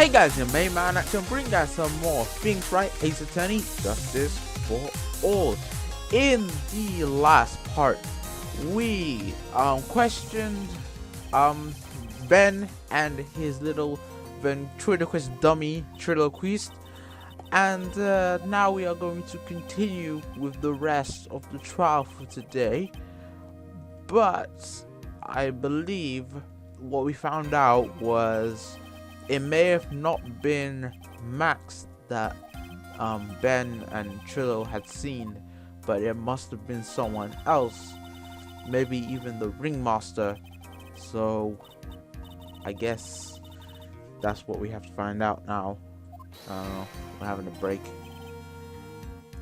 Hey guys, your main man action bring guys some more things, right? Ace Attorney, justice for all. In the last part, we questioned Ben and his little ventriloquist dummy triloquist, and now we are going to continue with the rest of the trial for today. But I believe what we found out was it may have not been Max that Ben and Trillo had seen, but it must have been someone else, maybe even the ringmaster. So I guess that's what we have to find out now. I don't know, we're having a break.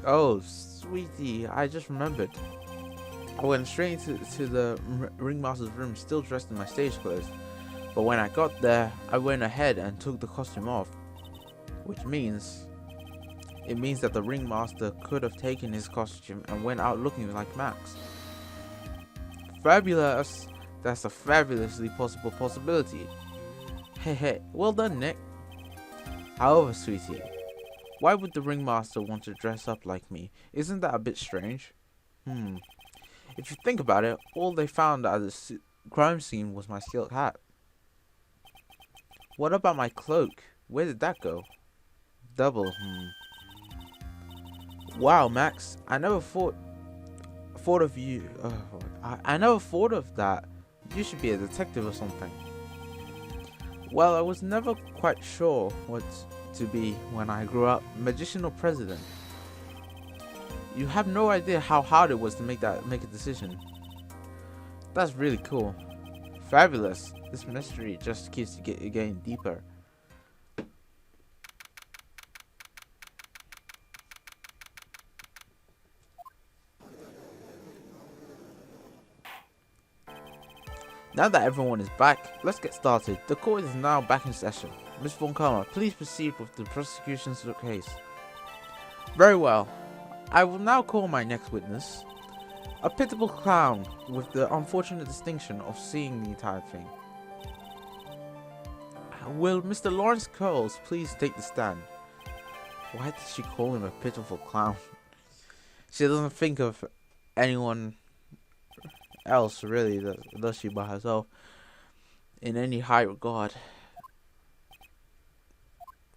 Oh sweetie, I just remembered, I went straight to the ringmaster's room still dressed in my stage clothes. But when I got there, I went ahead and took the costume off, which means that the ringmaster could have taken his costume and went out looking like Max. Fabulous! That's a fabulously possible possibility. Hey, well done, Nick. However, sweetie, why would the ringmaster want to dress up like me? Isn't that a bit strange? If you think about it, all they found at the crime scene was my silk hat. What about my cloak? Where did that go? Double, Wow, Max, I never thought of you. I never thought of that. You should be a detective or something. Well, I was never quite sure what to be when I grew up, magician or president. You have no idea how hard it was to make a decision. That's really cool. Fabulous. This mystery just keeps getting deeper. Now that everyone is back, let's get started. The court is now back in session. Ms. Von Karma, please proceed with the prosecution's case. Very well. I will now call my next witness, a pitiable clown with the unfortunate distinction of seeing the entire thing. Will Mr. Lawrence Curls please take the stand? Why did she call him a pitiful clown? She doesn't think of anyone else, really, does she, by herself, in any high regard.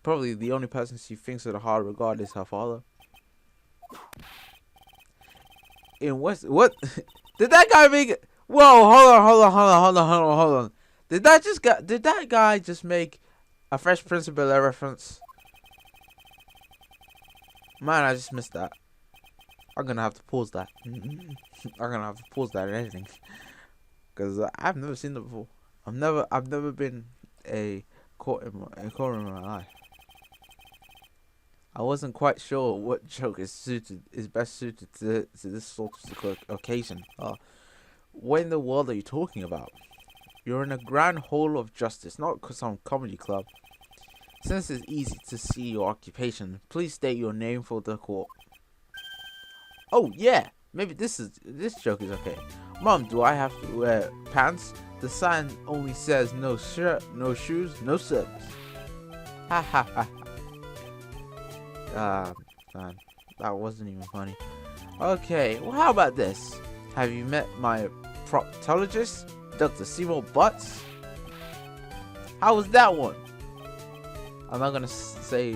Probably the only person she thinks of a high regard is her father. In what? Did that guy make it? Whoa, hold on. Did that guy just make a Fresh Prince of Bel-Air reference? Man, I just missed that. I'm gonna have to pause that. I'm gonna have to pause that and everything, because I've never seen that before. I've never been a courtroom in my life. I wasn't quite sure what joke is best suited to this sort of occasion. What in the world are you talking about? You're in a grand hall of justice, not some comedy club. Since it's easy to see your occupation, please state your name for the court. Oh yeah, maybe this joke is okay. Mom, do I have to wear pants? The sign only says no shirt, no shoes, no service. Ha ha ha. Man, that wasn't even funny. Okay, well, how about this? Have you met my proctologist, Dr. Seymour Butts? How was that one? I'm not gonna say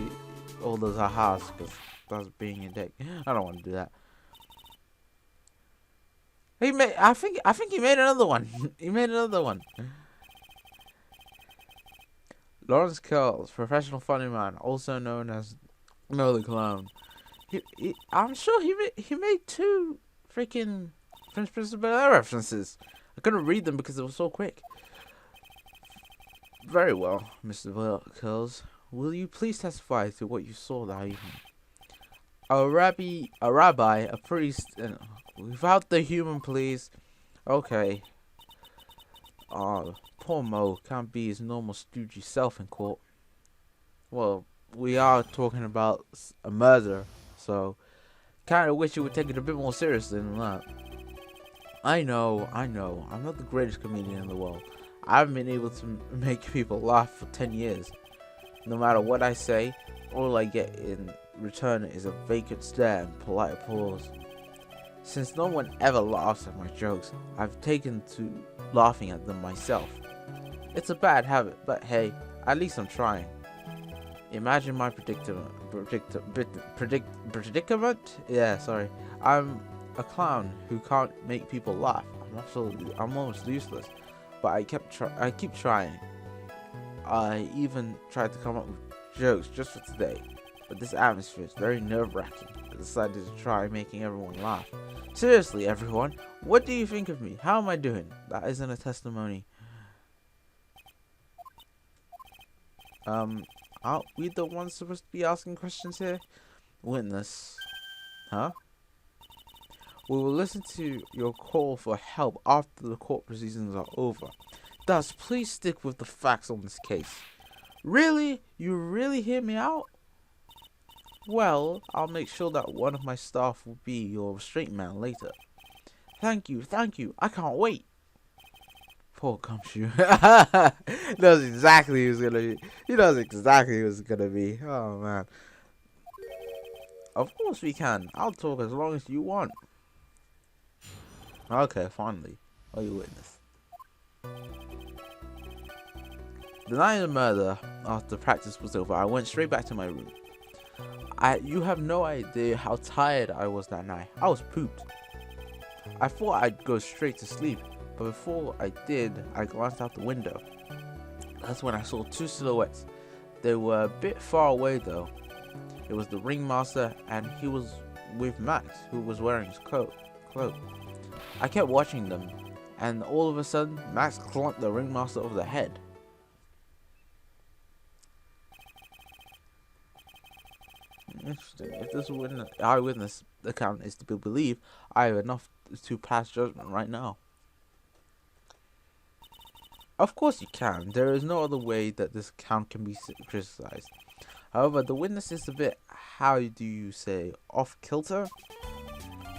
all those ahas because that's being a dick. I don't want to do that. I think he made another one. He made another one. Lawrence Curls, professional funny man, also known as the Clown. I'm sure he made two freaking Fresh Prince of Bel-Air references. I couldn't read them because it was so quick. Very well, Mr. Curls. Will you please testify to what you saw that evening? A rabbi, a priest, and without the human, please. Okay. Poor Mo can't be his normal stoogey self in court. Well, we are talking about a murder, so kind of wish you would take it a bit more seriously than that. I know. I'm not the greatest comedian in the world. I haven't been able to make people laugh for 10 years. No matter what I say, all I get in return is a vacant stare and polite applause. Since no one ever laughs at my jokes, I've taken to laughing at them myself. It's a bad habit, but hey, at least I'm trying. Imagine my predicament. Yeah, sorry. I'm a clown who can't make people laugh. I'm almost useless, but I keep trying. I even tried to come up with jokes just for today, but this atmosphere is very nerve-wracking. I decided to try making everyone laugh. Seriously, everyone, what do you think of me? How am I doing? That isn't a testimony. Aren't we the ones supposed to be asking questions here? Witness. Huh? We will listen to your call for help after the court proceedings are over. Thus, please stick with the facts on this case. Really? You really hear me out? Well, I'll make sure that one of my staff will be your restraint man later. Thank you, I can't wait. Poor Gumshoe. knows exactly who's gonna be. He knows exactly who's gonna be. Oh man. Of course we can. I'll talk as long as you want. Okay, finally. Oh, you witness. The night of the murder, after practice was over, I went straight back to my room. You have no idea how tired I was that night. I was pooped. I thought I'd go straight to sleep, but before I did, I glanced out the window. That's when I saw two silhouettes. They were a bit far away though. It was the ringmaster, and he was with Max, who was wearing his cloak. I kept watching them, and all of a sudden, Max clunked the ringmaster over the head. Interesting. If this eyewitness account is to be believed, I have enough to pass judgment right now. Of course you can. There is no other way that this account can be criticized. However, the witness is a bit, how do you say, off kilter?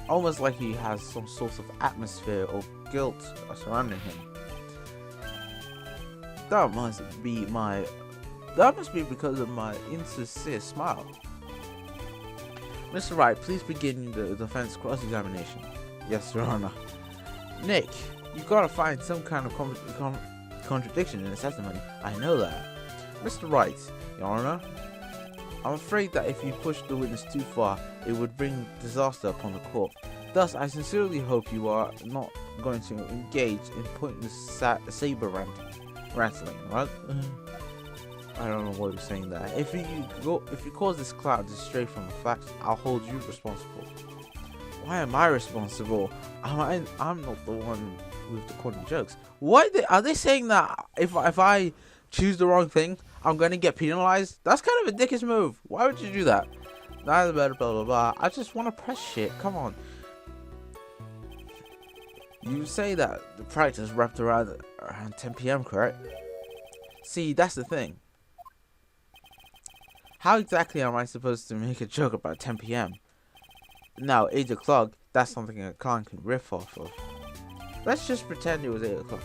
Almost like he has some sort of atmosphere or guilt surrounding him. That must be because of my insincere smile. Mr. Wright, please begin the defense cross-examination. Yes, Your Honor. Nick, you've got to find some kind of contradiction in his testimony. I know that. Mr. Wright, Your Honor, I'm afraid that if you push the witness too far, it would bring disaster upon the court. Thus, I sincerely hope you are not going to engage in pointless saber rattling, right? I don't know what you're saying there. If you cause this cloud to stray from the facts, I'll hold you responsible. Why am I responsible? I'm not the one with the corny jokes. What are they saying that if I choose the wrong thing, I'm gonna get penalized? That's kind of a dickish move. Why would you do that? Neither better, blah blah blah. I just want to press shit. Come on. You say that the practice wrapped around 10 p.m. correct? See, that's the thing. How exactly am I supposed to make a joke about 10 p.m.? Now, 8 o'clock, that's something a clown can riff off of. Let's just pretend it was 8 o'clock.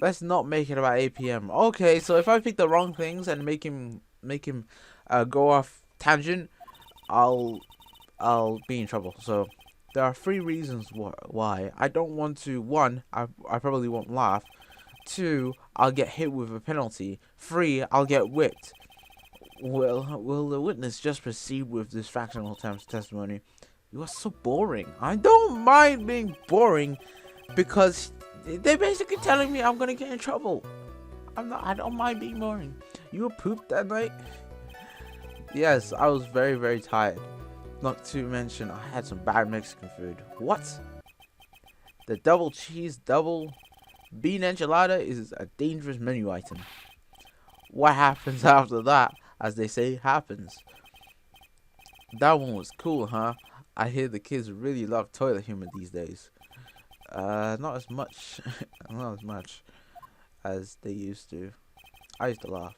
Let's not make it about 8 p.m. Okay, so if I pick the wrong things and make him go off tangent, I'll be in trouble. So there are 3 reasons why I don't want to. 1, I probably won't laugh. 2, I'll get hit with a penalty. 3, I'll get whipped. Will the witness just proceed with this fractional testimony? You are so boring. I don't mind being boring because they're basically telling me I'm gonna get in trouble. I don't mind being boring. You were pooped that night? Yes, I was very, very tired. Not to mention I had some bad Mexican food. What? The double cheese, double bean enchilada is a dangerous menu item. What happens after that, as they say, happens. That one was cool, huh? I hear the kids really love toilet humor these days. Not as much, not as much as they used to. I used to laugh.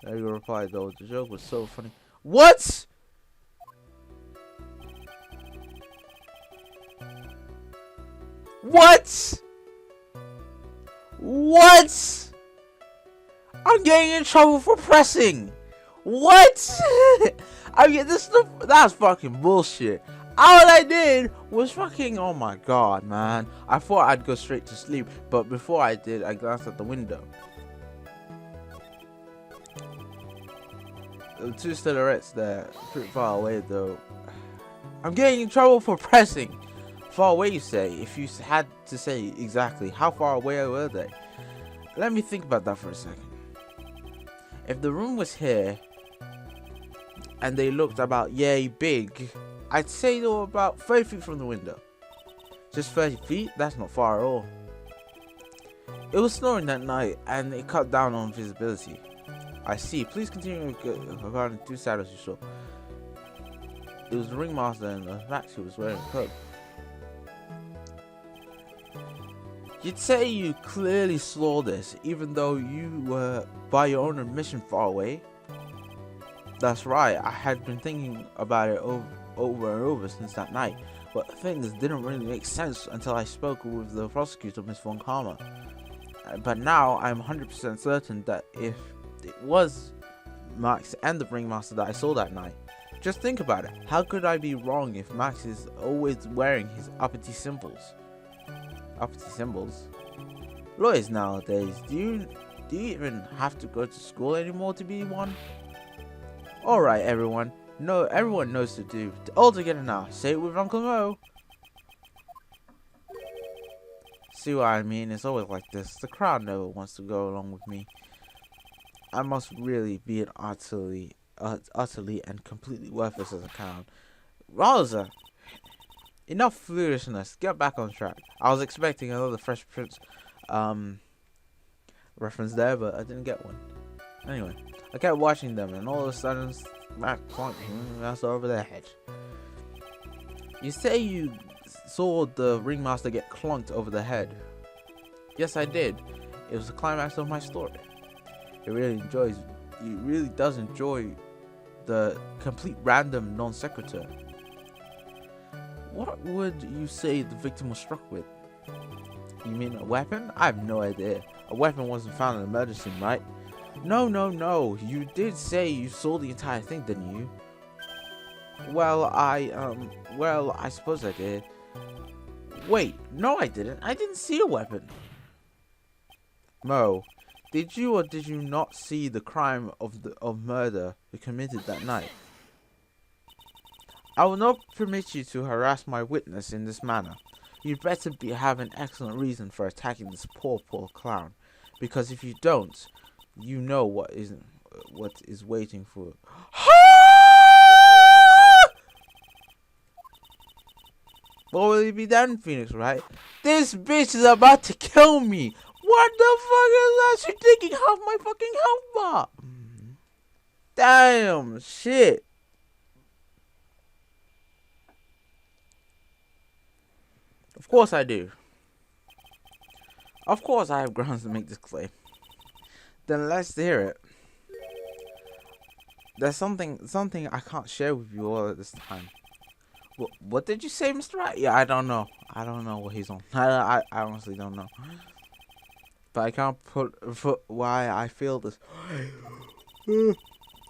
There you replied though, the joke was so funny. What? What? What? I'm getting in trouble for pressing. What? I mean, that's fucking bullshit. All I did was fucking, oh my god, man. I thought I'd go straight to sleep, but before I did, I glanced at the window. The two silhouettes there, pretty far away though. I'm getting in trouble for pressing. Far away, you say? If you had to say exactly, how far away were they? Let me think about that for a second. If the room was here, and they looked about yay big, I'd say they were about 30 feet from the window. Just 30 feet? That's not far at all. It was snowing that night, and it cut down on visibility. I see. Please continue regarding two shadows you saw. It was the ringmaster and the Max who was wearing a cloak. You'd say you clearly saw this, even though you were, by your own admission, far away. That's right, I had been thinking about it over and over since that night, but things didn't really make sense until I spoke with the prosecutor, Miss Von Karma. But now I'm 100% certain that if it was Max and the ringmaster that I saw that night. Just think about it, how could I be wrong if Max is always wearing his uppity symbols? Uppity symbols? Lawyers nowadays, do you even have to go to school anymore to be one? Alright everyone, no, everyone knows to do. All together now, say it with Uncle Mo. See what I mean? It's always like this. The crowd never wants to go along with me. I must really be an utterly and completely worthless as a clown. Rosa! Enough foolishness. Get back on track. I was expecting another Fresh Prince reference there, but I didn't get one. Anyway, I kept watching them, and all of a sudden, smack plonking, that's over their head. You say you saw the ringmaster get clunked over the head. Yes, I did. It was the climax of my story. It really does enjoy the complete random non sequitur. What would you say the victim was struck with? You mean a weapon? I have no idea. A weapon wasn't found in the murder scene, right? No. You did say you saw the entire thing, didn't you? Well, I suppose I did. Wait, no I didn't. I didn't see a weapon. Mo, did you or did you not see the crime of murder we committed that night? I will not permit you to harass my witness in this manner. You'd better have an excellent reason for attacking this poor clown, because if you don't, you know what is waiting for. What will you be done, Phoenix, right? This bitch is about to kill me. What the fuck is that? She taking half my fucking health bar. Damn, shit. Of course I do. Of course I have grounds to make this claim. Then let's hear it. There's something I can't share with you all at this time. What did you say, Mr. Wright? Yeah, I don't know. I don't know what he's on. I honestly don't know. But I can't put why I feel this.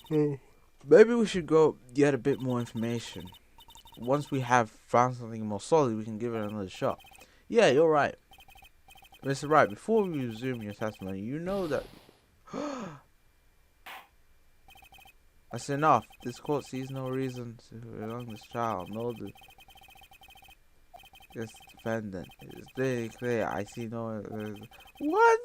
Maybe we should go get a bit more information. Once we have found something more solid, we can give it another shot. Yeah, you're right. Mr. Wright, before we resume your testimony, you know that... That's enough. This court sees no reason to prolong this trial, nor the this defendant. It is very clear. I see no... What?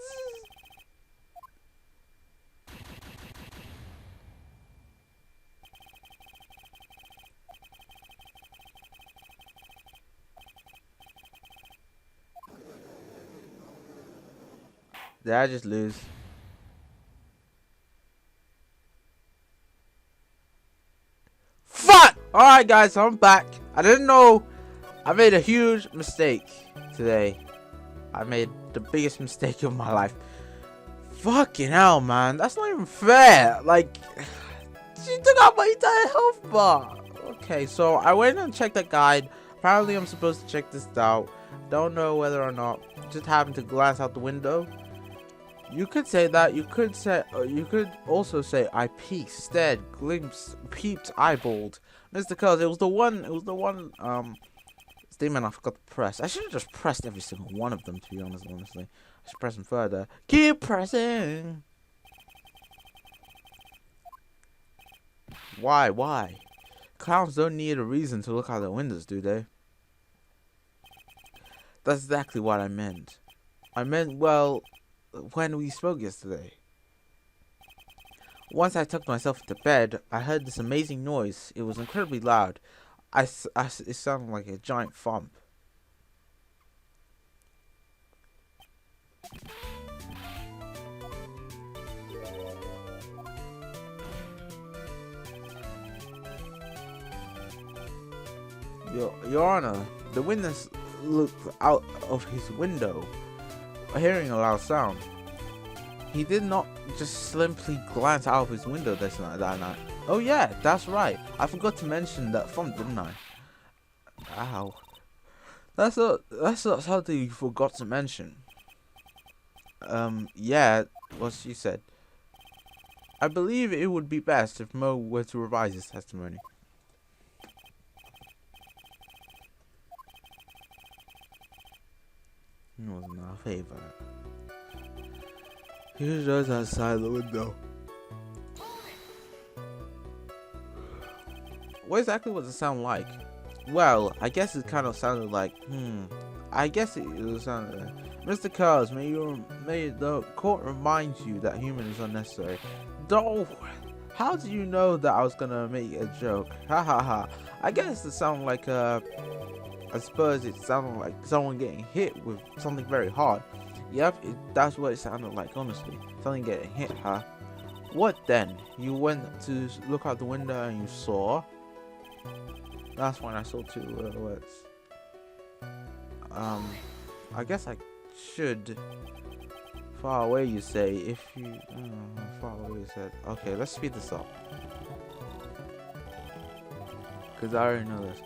Did I just lose? Fuck! Alright guys, I'm back. I didn't know. I made a huge mistake today. I made the biggest mistake of my life. Fucking hell, man. That's not even fair. Like, she took out my entire health bar. Okay, so I went and checked the guide. Apparently I'm supposed to check this out. Don't know whether or not. Just happened to glance out the window. You could say that. You could say. You could also say I peeked, stared, glimpsed, peeped, eyeballed. Mr. Curls, it was the one. It was the one. Statement I forgot to press. I should have just pressed every single one of them. To be honest, honestly, I should press them further. Keep pressing. Why? Why? Clowns don't need a reason to look out their windows, do they? That's exactly what I meant. I meant, well, when we spoke yesterday. Once I tucked myself into bed, I heard this amazing noise. It was incredibly loud. It sounded like a giant thump. Your Honor, the witness looked out of his window, hearing a loud sound. He did not just simply glance out of his window that night. Oh yeah, that's right. I forgot to mention that thump, didn't I? Ow. That's not something you forgot to mention. Yeah, what she said. I believe it would be best if Mo were to revise his testimony. It wasn't our favorite. He just outside the window. What exactly was it sound like? Well, I guess it kind of sounded like, I guess it sounded like, Mr. Curls, may the court remind you that human is unnecessary. Don't. How did you know that I was gonna make a joke? Ha ha ha. I guess it sounded like I suppose it sounded like someone getting hit with something very hard. Yep, that's what it sounded like, honestly. Something getting hit, huh? What then? You went to look out the window and you saw? That's when I saw two words. I guess I should. Far away, you say. If you. Far away, you said. Okay, let's speed this up. Because I already know this.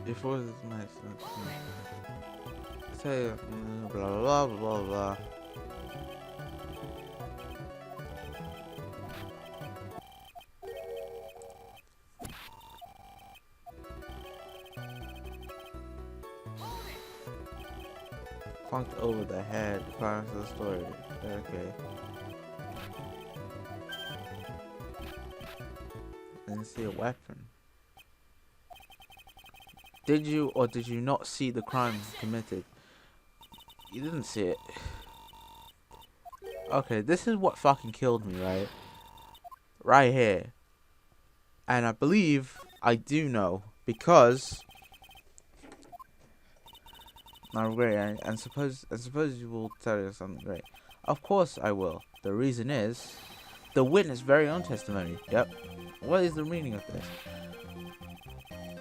If it was nice. Say blah blah blah blah. Clunked over the head, climbs to the story. Okay. Didn't see a weapon. Did you or did you not see the crime committed? You didn't see it. Okay, this is what fucking killed me, right? Right here. And I believe I do know because now great, and suppose you will tell you something great. Of course I will. The reason is the witness' very own testimony. Yep. What is the meaning of this?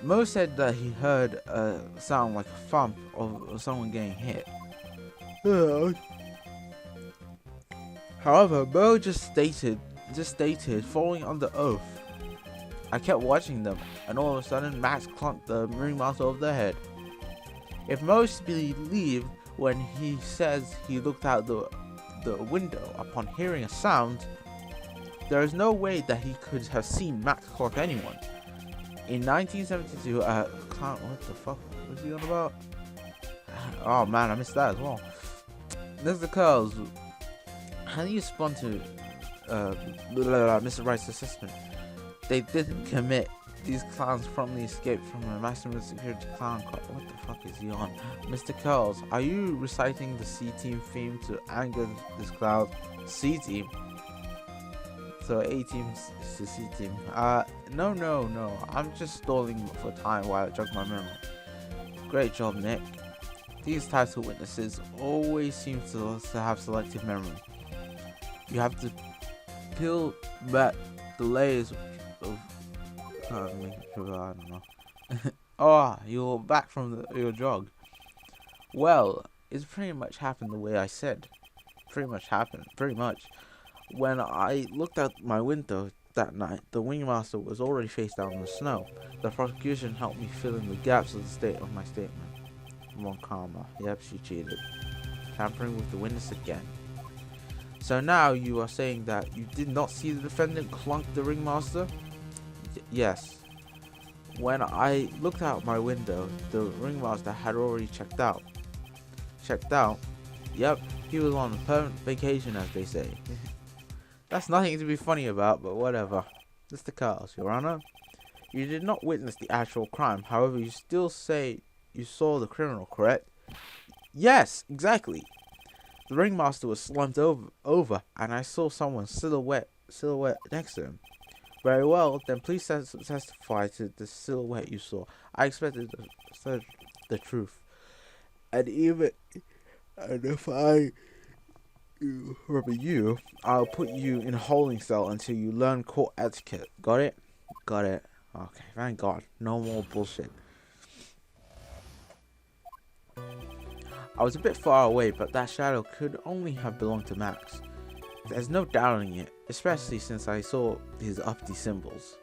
Mo said that he heard a sound like a thump of someone getting hit. However, Mo just stated, following under oath. I kept watching them, and all of a sudden, Max clunked the ringmaster over the head. If Mo is believed when he says he looked out the window upon hearing a sound, there is no way that he could have seen Max clock anyone. In 1972, what the fuck was he on about? Oh man, I missed that as well. Mr. Curls, how do you respond to Mr. Wright's assessment? They didn't commit. These clowns promptly escaped from a maximum security clown car. What the fuck is he on? Mr. Curls, are you reciting the C-Team theme to anger this clown? C-Team? So A-Team's the C-Team. No. I'm just stalling for time while I jog my memory. Great job, Nick. These types of witnesses always seem to have selective memory. You have to peel back the layers of I don't know. Oh, you're back from your jog. Well, it's pretty much happened the way I said. Pretty much. When I looked out my window that night, the wingmaster was already face down in the snow. The prosecution helped me fill in the gaps of the state of my statement. Wrong karma. Yep, she cheated. tampering with the witness again. So now you are saying that you did not see the defendant clunk the ringmaster? Yes. When I looked out my window, the ringmaster had already checked out. Checked out? Yep, he was on a permanent vacation, as they say. That's nothing to be funny about, but whatever. Mr. Carls, Your Honor. You did not witness the actual crime, however, you still say you saw the criminal, correct? Yes, exactly. The ringmaster was slumped over, and I saw someone's silhouette next to him. Very well, then please testify to the silhouette you saw. I expected the truth. And if I were you, I'll put you in a holding cell until you learn court etiquette. Got it? Got it. Okay, thank God. No more bullshit. I was a bit far away, but that shadow could only have belonged to Max. There's no doubting it, especially since I saw his uppity symbols.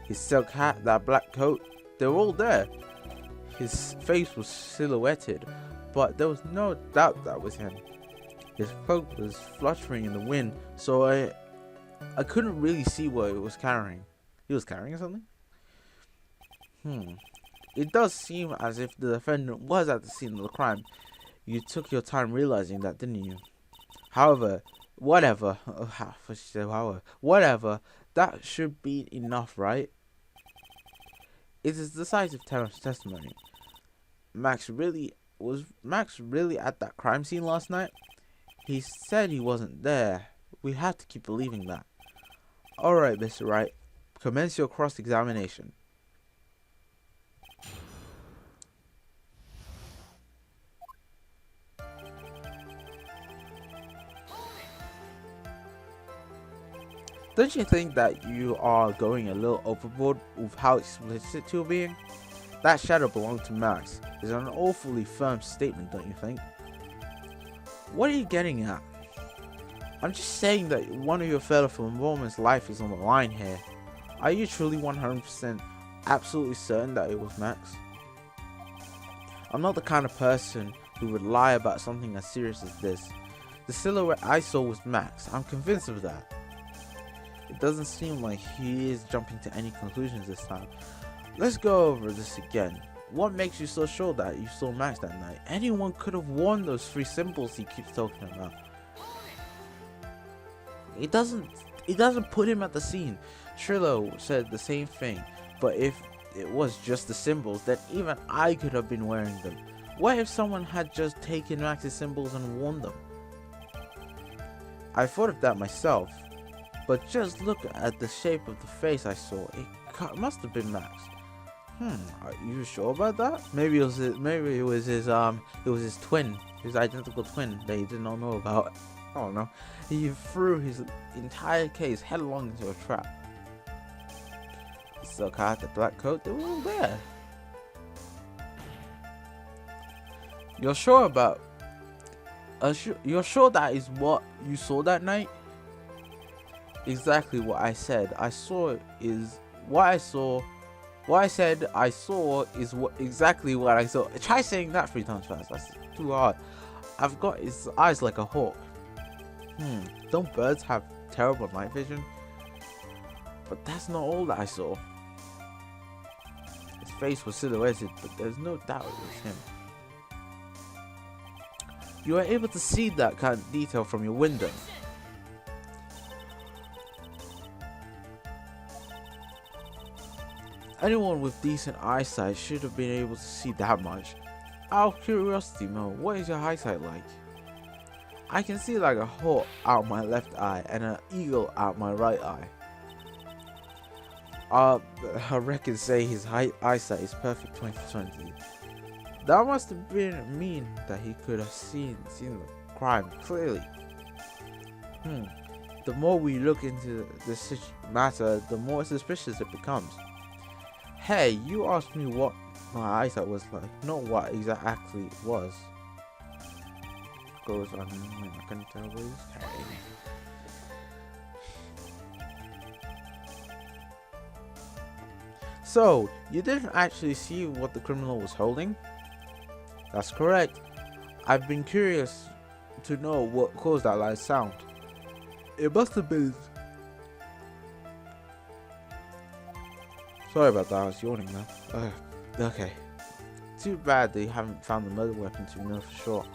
His silk hat, that black coat, they were all there. His face was silhouetted, but there was no doubt that was him. His cloak was fluttering in the wind, so I couldn't really see what it was carrying. He was carrying something? It does seem as if the defendant was at the scene of the crime. You took your time realizing that, didn't you? However, whatever, that should be enough, right? It is decisive testimony. Max really at that crime scene last night? He said he wasn't there. We have to keep believing that. Alright, Mr. Wright. Commence your cross-examination. Don't you think that you are going a little overboard with how explicit you're being? That shadow belonged to Max is an awfully firm statement, don't you think? What are you getting at? I'm just saying that one of your fellow for a moment's life is on the line here. Are you truly 100% absolutely certain that it was Max? I'm not the kind of person who would lie about something as serious as this. The silhouette I saw was Max. I'm convinced of that. It doesn't seem like he is jumping to any conclusions this time. Let's go over this again. What makes you so sure that you saw Max that night? Anyone could have worn those 3 symbols he keeps talking about. It doesn't put him at the scene. Trillo said the same thing, but if it was just the symbols, then even I could have been wearing them. What if someone had just taken Max's symbols and worn them? I thought of that myself, but just look at the shape of the face I saw. It must have been Max. Are you sure about that? Maybe it was his twin, his identical twin that he did not know about. I don't know. He threw his entire case headlong into a trap. The silk hat, the black coat, they were all there. You're sure you're sure that is what you saw that night? Exactly what I said. What I said I saw is exactly what I saw. Try saying that 3 times fast. That's too hard. I've got his eyes like a hawk. Don't birds have terrible night vision? But that's not all that I saw. His face was silhouetted, but there's no doubt it was him. You were able to see that kind of detail from your window. Anyone with decent eyesight should have been able to see that much. Out of curiosity, Mo, what is your eyesight like? I can see like a hawk out my left eye and an eagle out my right eye. I reckon say his eyesight is perfect 20/20. That must have been mean that he could have seen the crime clearly. The more we look into this matter, the more suspicious it becomes. Hey, you asked me what my eyesight was like, not what exactly it was. Goes on, I can tell what he's carrying. So, you didn't actually see what the criminal was holding? That's correct. I've been curious to know what caused that loud sound. It must have been... Sorry about that, I was yawning, man. Okay. Too bad they haven't found the murder weapon to know for sure.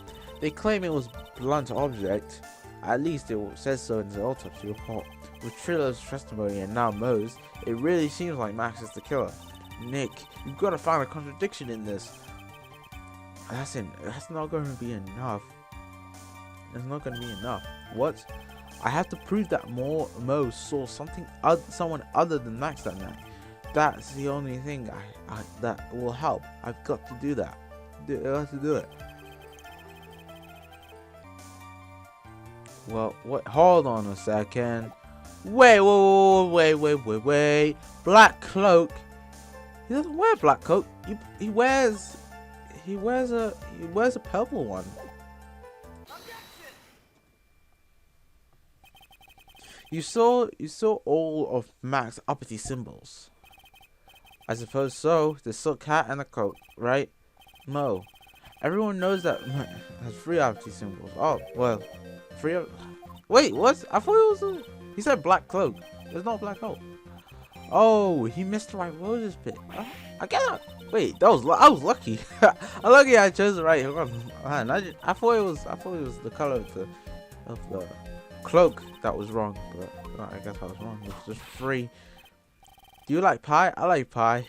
They claim it was a blunt object. At least it says so in the autopsy report. With Trillo's testimony and now Mo's, it really seems like Max is the killer. Nick, you've got to find a contradiction in this. That's not going to be enough. It's not going to be enough. What? I have to prove that Mo saw someone other than Max that night. That's the only thing that will help. I've got to do that. I have to do it. Well, what? Hold on a second. Wait. Black cloak. He doesn't wear a black coat. He wears a purple one. You saw all of Max's uppity symbols. I suppose so. The silk hat and the coat, right? Mo. Everyone knows that has 3 uppity symbols. Oh, well. 3 of... Wait, what? I thought it was he said black cloak. There's no black coat. Oh, he missed the right roses bit. I cannot. Wait, I was lucky. I'm lucky I chose the right one. Man, I thought it was the color of the cloak that was wrong, but I guess I was wrong. It was just 3. Do you like pie? I like pie.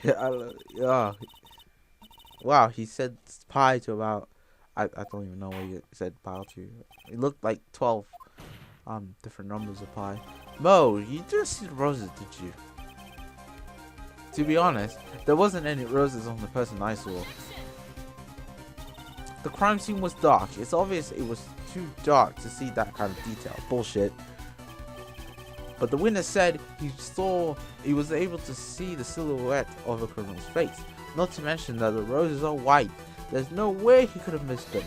Wow, he said pie to about... I don't even know what he said pie to. It looked like 12 different numbers of pie. Mo, you didn't see the roses, did you? To be honest, there wasn't any roses on the person I saw. The crime scene was dark. It's obvious it was too dark to see that kind of detail. Bullshit. But the witness said he was able to see the silhouette of a criminal's face. Not to mention that the roses are white. There's no way he could have missed them.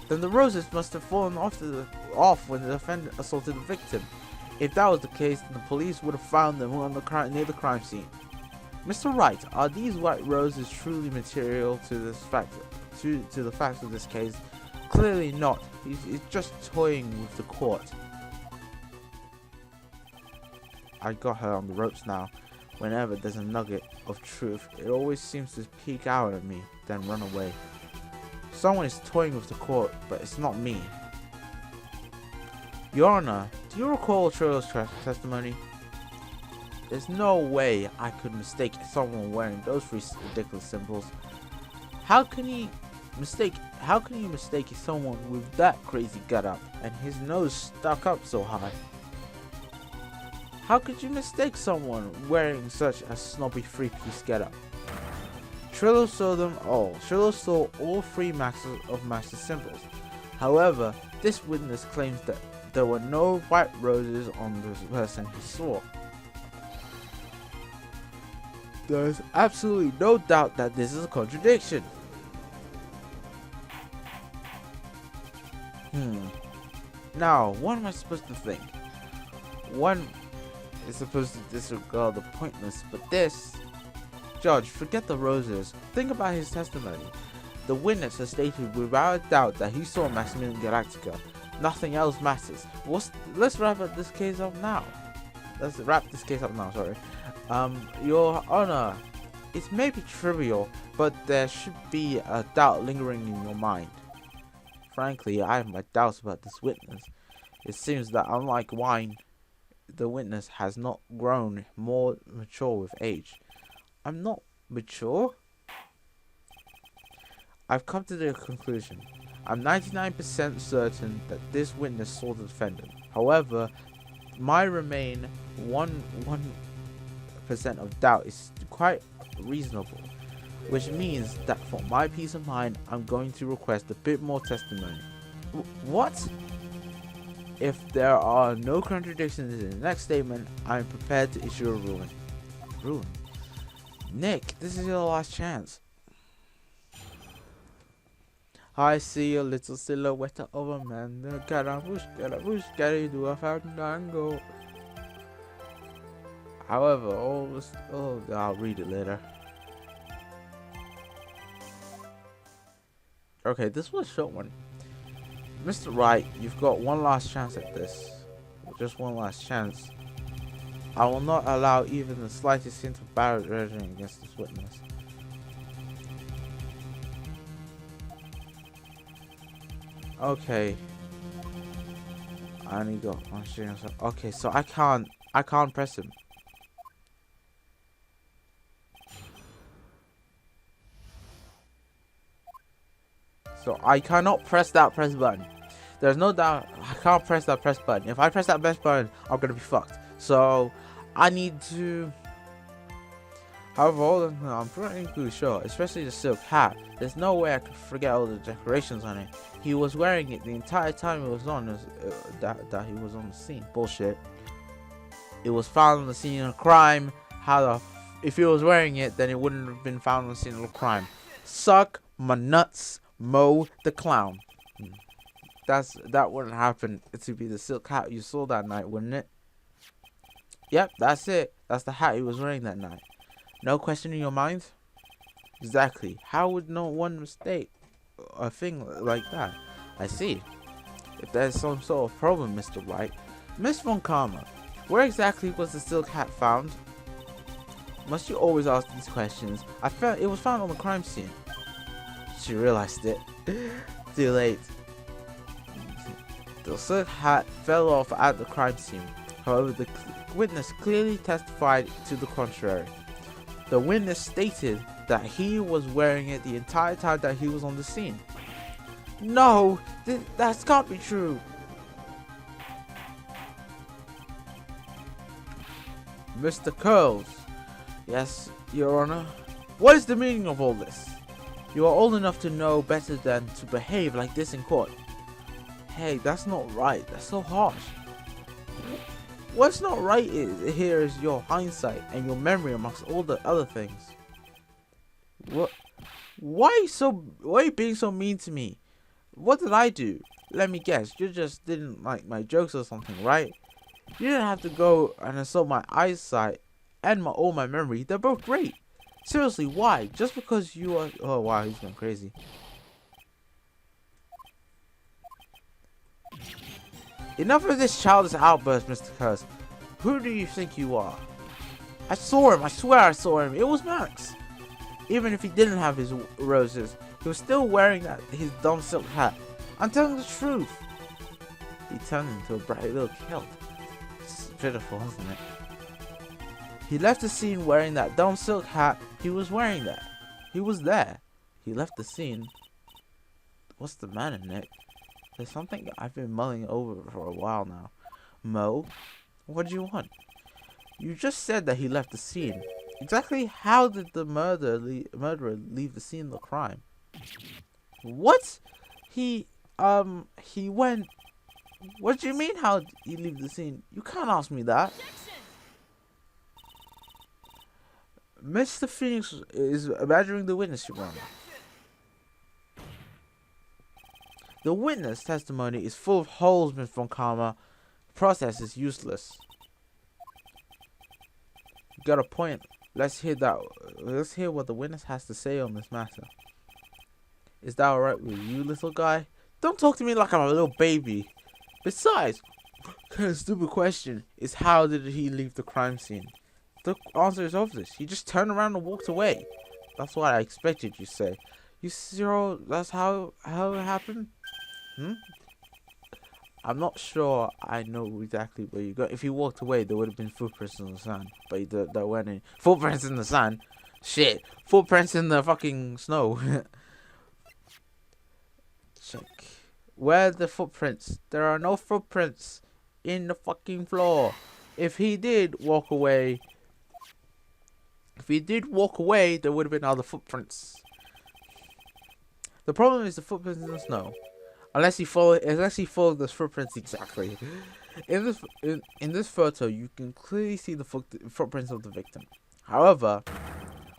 Then the roses must have fallen off when the offender assaulted the victim. If that was the case, then the police would have found them near the crime scene. Mr. Wright, are these white roses truly material to the facts of this case? Clearly not. He's just toying with the court. I got her on the ropes now. Whenever there's a nugget of truth, it always seems to peek out at me, then run away. Someone is toying with the court, but it's not me. Your Honor, do you recall Trillo's testimony? There's no way I could mistake someone wearing those 3 ridiculous symbols. How can you mistake someone with that crazy getup and his nose stuck up so high? How could you mistake someone wearing such a snobby 3-piece getup? Trillo saw them all. Trillo saw all 3 of Max's symbols. However, this witness claims that there were no white roses on the person he saw. There's absolutely no doubt that this is a contradiction. Now, what am I supposed to think? One is supposed to disregard the pointless, but this... Judge, forget the roses. Think about his testimony. The witness has stated without a doubt that he saw Maximilian Galactica. Nothing else matters. Let's wrap this case up now. Sorry. Your Honor, it may be trivial, but there should be a doubt lingering in your mind. Frankly, I have my doubts about this witness. It seems that unlike wine, the witness has not grown more mature with age. I'm not mature? I've come to the conclusion. I'm 99% certain that this witness saw the defendant. However, my remain 1% of doubt is quite reasonable, which means that for my peace of mind, I'm going to request a bit more testimony. What? If there are no contradictions in the next statement, I'm prepared to issue a ruling. Nick, this is your last chance. I see a little silhouette of a man. Scaramouche, do a fandango. However, I'll read it later. Okay, this was a short one. Mr. Wright, you've got one last chance at this. Just one last chance. I will not allow even the slightest hint of barrage against this witness. Okay. I only got one chance. Okay, so I can't press him. So I cannot press that press button. There's no doubt I can't press that press button. If I press that press button, I'm gonna be fucked. So I need to. However, I'm pretty sure, especially the silk hat. There's no way I could forget all the decorations on it. He was wearing it the entire time it was on. That he was on the scene. Bullshit. It was found on the scene of a crime. If he was wearing it, then it wouldn't have been found on the scene of a crime. Suck my nuts, Mo the clown. That wouldn't happen. It would be the silk hat you saw that night, wouldn't it? Yep, that's it. That's the hat he was wearing that night. No question in your mind? Exactly. How would no one mistake a thing like that? I see. If there's some sort of problem, Mr. Wright. Miss Von Karma, where exactly was the silk hat found? Must you always ask these questions? It was found on the crime scene. She realized it. Too late. The silk hat fell off at the crime scene. However, the witness clearly testified to the contrary. The witness stated that he was wearing it the entire time that he was on the scene. No, that can't be true. Mr. Curls. Yes, Your Honor. What is the meaning of all this? You are old enough to know better than to behave like this in court. Hey, that's not right. That's so harsh. What's not right here is your hindsight and your memory amongst all the other things. What? Why are you being so mean to me? What did I do? Let me guess. You just didn't like my jokes or something, right? You didn't have to go and insult my eyesight and all my memory. They're both great. Seriously, why? Just because you are... Oh, wow, he's going crazy. Enough of this childish outburst, Mr. Curse. Who do you think you are? I saw him. I swear I saw him. It was Max. Even if he didn't have his roses, he was still wearing his dumb silk hat. I'm telling the truth. He turned into a bright little kilt. It's pitiful, isn't it? He left the scene wearing that dumb silk hat. He was wearing that. He was there. He left the scene. What's the matter, Nick? There's something I've been mulling over for a while now. Mo, what do you want? You just said that he left the scene. Exactly how did the murderer leave the scene of the crime? What? He went... What do you mean how did he leave the scene? You can't ask me that. Mr. Phoenix is badgering the witness, Your Honor. The witness testimony is full of holes, Miss Von Karma. The process is useless. You got a point. Let's hear what the witness has to say on this matter. Is that alright with you, little guy? Don't talk to me like I'm a little baby. Besides, kind of stupid question is how did he leave the crime scene? The answer is obvious. He just turned around and walked away. That's what I expected you to say. You sure that's how it happened? I'm not sure I know exactly where you go. If he walked away, there would have been footprints in the sand. But there weren't any. Footprints in the sand? Shit. Footprints in the fucking snow. Check. Where are the footprints? There are no footprints in the fucking floor. If he did walk away, there would have been other footprints. The problem is the footprints in the snow. Unless he followed the footprints exactly. In this photo, you can clearly see the footprints of the victim. However,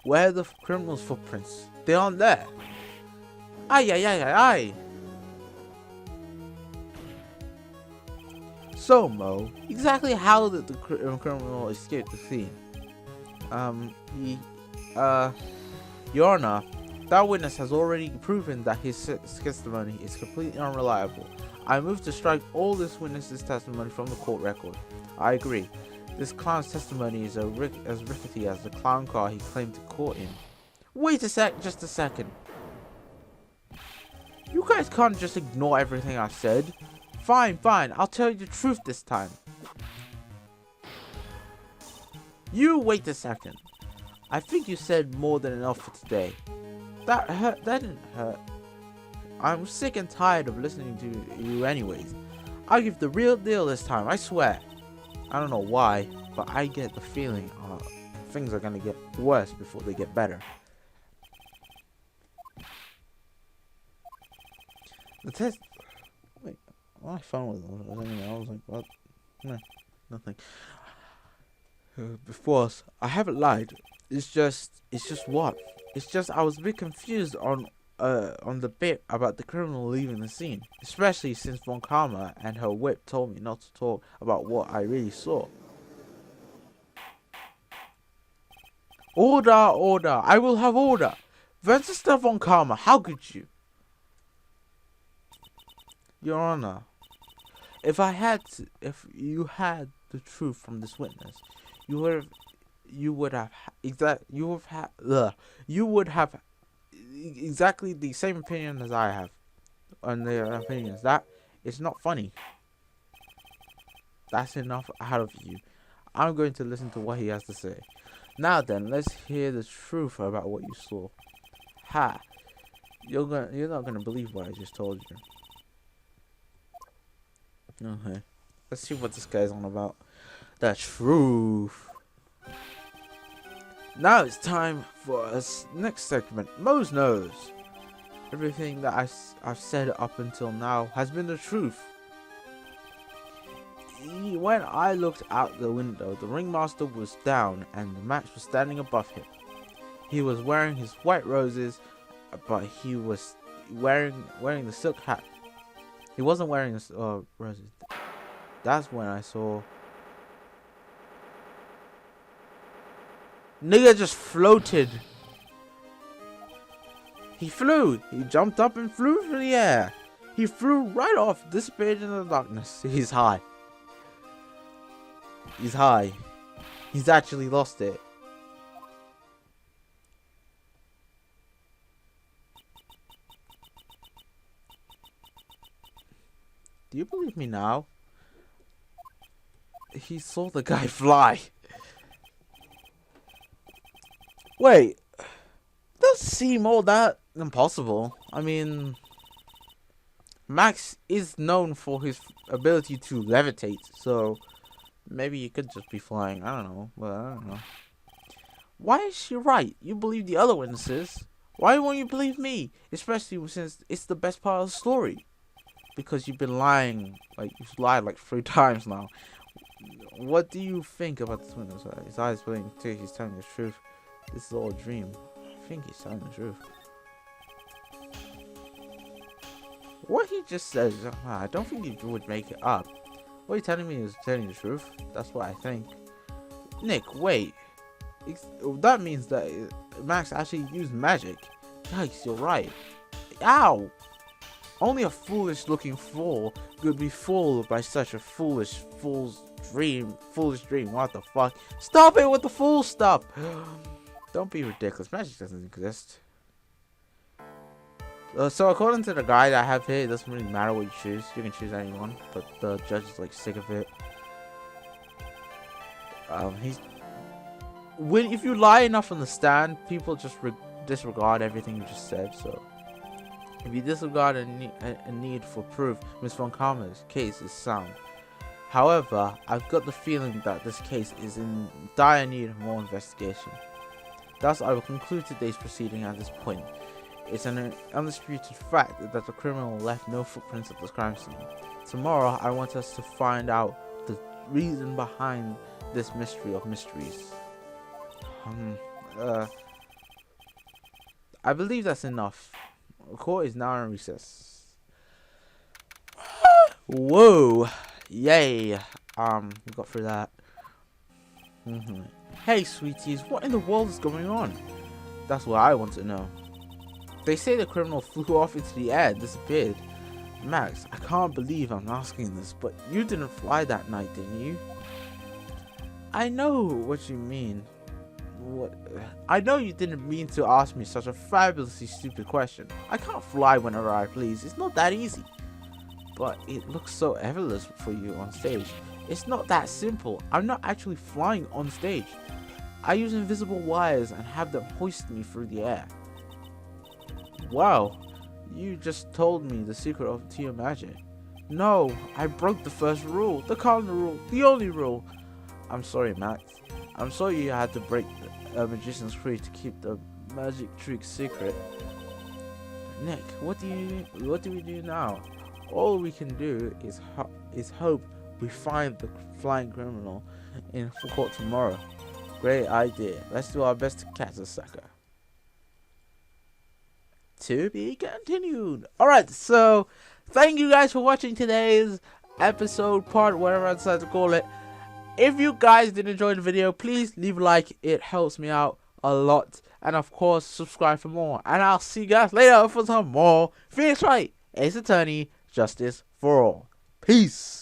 where are the criminal's footprints? They aren't there. Aye. So, Mo, exactly how did the criminal escape the scene? Your Honor, That witness has already proven that his testimony is completely unreliable. I move to strike all this witness's testimony from the court record. I agree. This clown's testimony is as rickety as the clown car he claimed to court in. Wait a sec, just a second. You guys can't just ignore everything I've said. Fine, I'll tell you the truth this time. You wait a second. I think you said more than enough for today. That didn't hurt. I'm sick and tired of listening to you anyways. I'll give the real deal this time, I swear. I don't know why, but I get the feeling things are gonna get worse before they get better. The test. Wait, my phone was anyway. I was like, what? No, nothing. Before us, I haven't lied. It's just what? It's just I was a bit confused on the bit about the criminal leaving the scene, especially since Von Karma and her whip told me not to talk about what I really saw. Order! I will have order! Vencestor Von Karma, how could you? Your Honor, if you had the truth from this witness, you would have exactly the same opinion as I have on the opinions. That it's not funny. That's enough out of you. I'm going to listen to what he has to say. Now then, let's hear the truth about what you saw. Ha! You're not gonna believe what I just told you. Okay, let's see what this guy's on about. The truth. Now it's time for us next segment. Mo's Nose. Everything that I've said up until now has been the truth. When I looked out the window, the ringmaster was down and Max was standing above him. He was wearing his white roses, but he was wearing the silk hat. He wasn't wearing roses. That's when I saw. Nigga just floated. He flew. He jumped up and flew through the air. He flew right off, disappeared in the darkness. He's high. He's high. He's actually lost it. Do you believe me now? He saw the guy fly. Wait. Doesn't seem all that impossible. I mean, Max is known for his ability to levitate, so maybe he could just be flying. I don't know. But I don't know. Why is she right? You believe the other witnesses. Why won't you believe me? Especially since it's the best part of the story. Because you've been lying. Like, you've lied like 3 times now. What do you think about this witness? His eyes blinking too. He's telling the truth. This is all a dream. I think he's telling the truth. What he just says, I don't think he would make it up. What you're telling me is telling the truth. That's what I think. Nick, wait. That means that Max actually used magic. Yikes, you're right. Ow! Only a foolish-looking fool could be fooled by such a foolish dream. What the fuck? Stop it with the fool stuff! Don't be ridiculous. Magic doesn't exist. So according to the guide I have here, it doesn't really matter what you choose. You can choose anyone, but the judge is like sick of it. If you lie enough on the stand, people just disregard everything you just said. So if you disregard a need for proof, Miss Von Karma's case is sound. However, I've got the feeling that this case is in dire need of more investigation. Thus, I will conclude today's proceeding at this point. It's an undisputed fact that the criminal left no footprints at the crime scene. Tomorrow, I want us to find out the reason behind this mystery of mysteries. I believe that's enough. The court is now in recess. Whoa! Yay! We got through that. Hey, sweeties, what in the world is going on? That's what I want to know. They say the criminal flew off into the air and disappeared. Max, I can't believe I'm asking this, but you didn't fly that night, didn't you? I know what you mean. What? I know you didn't mean to ask me such a fabulously stupid question. I can't fly whenever I please. It's not that easy. But it looks so effortless for you on stage. It's not that simple. I'm not actually flying on stage. I use invisible wires and have them hoist me through the air. Wow, you just told me the secret to your magic. No, I broke the first rule, the cardinal rule, the only rule. I'm sorry, Max. I'm sorry you had to break a magician's creed to keep the magic trick secret. Nick, what do we do now? All we can do is hope we find the flying criminal in full court tomorrow. Great idea. Let's do our best to catch the sucker. To be continued. Alright, so thank you guys for watching today's episode, part, whatever I decide to call it. If you guys did enjoy the video, please leave a like. It helps me out a lot. And of course, subscribe for more. And I'll see you guys later for some more Phoenix Wright, Ace Attorney, Justice for All. Peace.